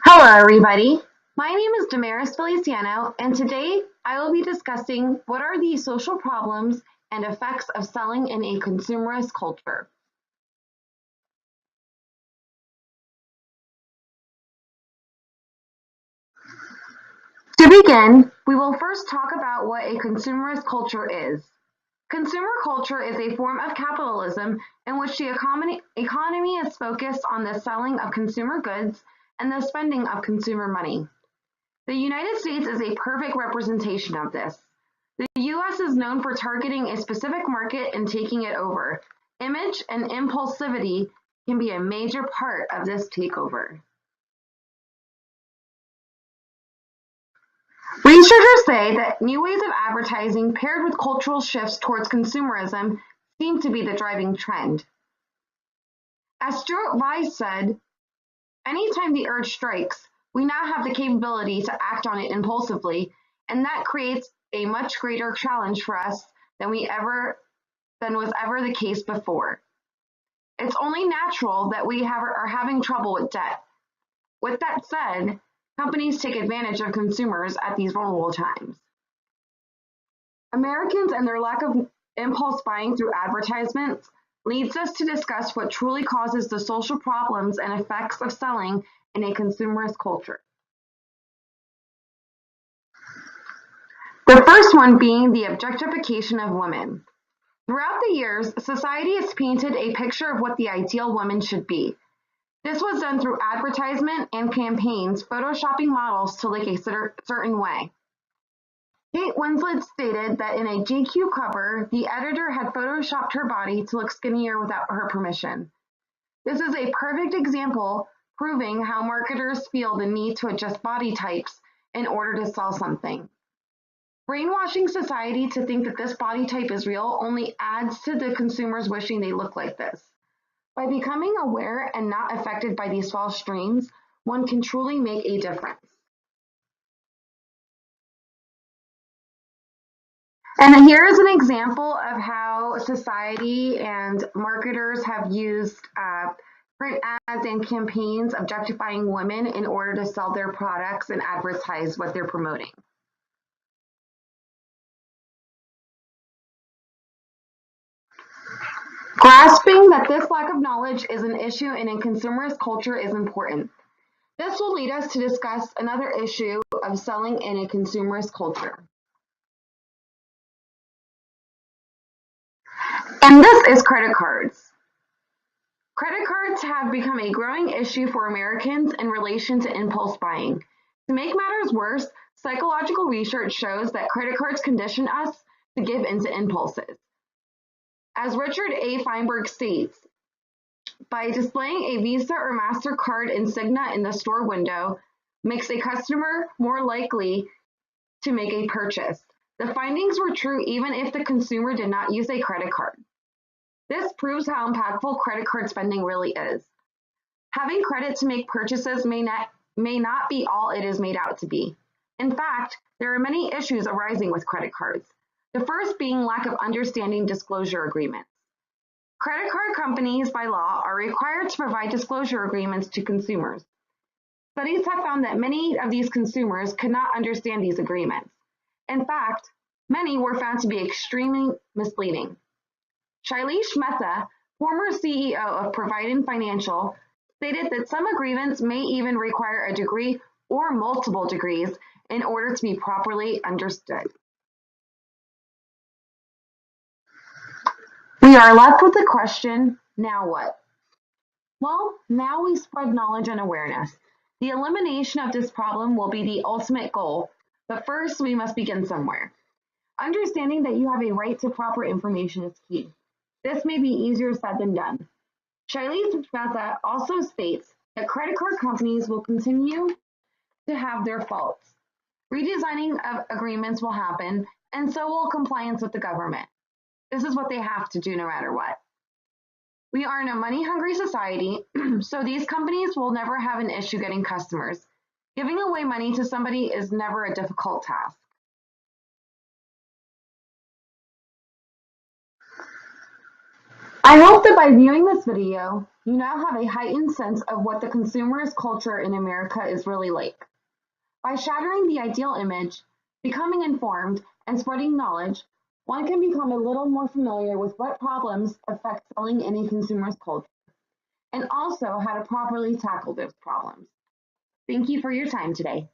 Hello, everybody. My name is Damaris Feliciano, and today I will be discussing what are the social problems and effects of selling in a consumerist culture. To begin, we will first talk about what a consumerist culture is. Consumer culture is a form of capitalism in which the economy is focused on the selling of consumer goods and the spending of consumer money. The United States is a perfect representation of this. The US is known for targeting a specific market and taking it over. Image and impulsivity can be a major part of this takeover. Researchers say that new ways of advertising paired with cultural shifts towards consumerism seem to be the driving trend. As Stuart Weiss said, anytime the urge strikes, we now have the capability to act on it impulsively, and that creates a much greater challenge for us than was ever the case before. It's only natural that we are having trouble with debt. With that said, companies take advantage of consumers at these vulnerable times. Americans and their lack of impulse buying through advertisements leads us to discuss what truly causes the social problems and effects of selling in a consumerist culture. The first one being the objectification of women. Throughout the years, society has painted a picture of what the ideal woman should be. This was done through advertisement and campaigns, photoshopping models to look a certain way. Kate Winslet stated that in a GQ cover, the editor had photoshopped her body to look skinnier without her permission. This is a perfect example proving how marketers feel the need to adjust body types in order to sell something. Brainwashing society to think that this body type is real only adds to the consumers wishing they look like this. By becoming aware and not affected by these false dreams, one can truly make a difference. And here is an example of how society and marketers have used print ads and campaigns objectifying women in order to sell their products and advertise what they're promoting. Grasping that this lack of knowledge is an issue in a consumerist culture is important. This will lead us to discuss another issue of selling in a consumerist culture. And this is credit cards. Credit cards have become a growing issue for Americans in relation to impulse buying. To make matters worse, psychological research shows that credit cards condition us to give into impulses. As Richard A. Feinberg states, by displaying a Visa or MasterCard insignia in the store window makes a customer more likely to make a purchase. The findings were true even if the consumer did not use a credit card. This proves how impactful credit card spending really is. Having credit to make purchases may not be all it is made out to be. In fact, there are many issues arising with credit cards. The first being lack of understanding disclosure agreements. Credit card companies by law are required to provide disclosure agreements to consumers. Studies have found that many of these consumers could not understand these agreements. In fact, many were found to be extremely misleading. Shailesh Mehta, former CEO of Provident Financial, stated that some agreements may even require a degree or multiple degrees in order to be properly understood. We are left with the question, now what? Well, now we spread knowledge and awareness. The elimination of this problem will be the ultimate goal, but first we must begin somewhere. Understanding that you have a right to proper information is key. This may be easier said than done. Shailesh Mehta also states that credit card companies will continue to have their faults. Redesigning of agreements will happen, and so will compliance with the government. This is what they have to do no matter what. We are in a money-hungry society, so these companies will never have an issue getting customers. Giving away money to somebody is never a difficult task. I hope that by viewing this video, you now have a heightened sense of what the consumerist culture in America is really like. By shattering the ideal image, becoming informed, and spreading knowledge, one can become a little more familiar with what problems affect selling in a consumerist culture, and also how to properly tackle those problems. Thank you for your time today.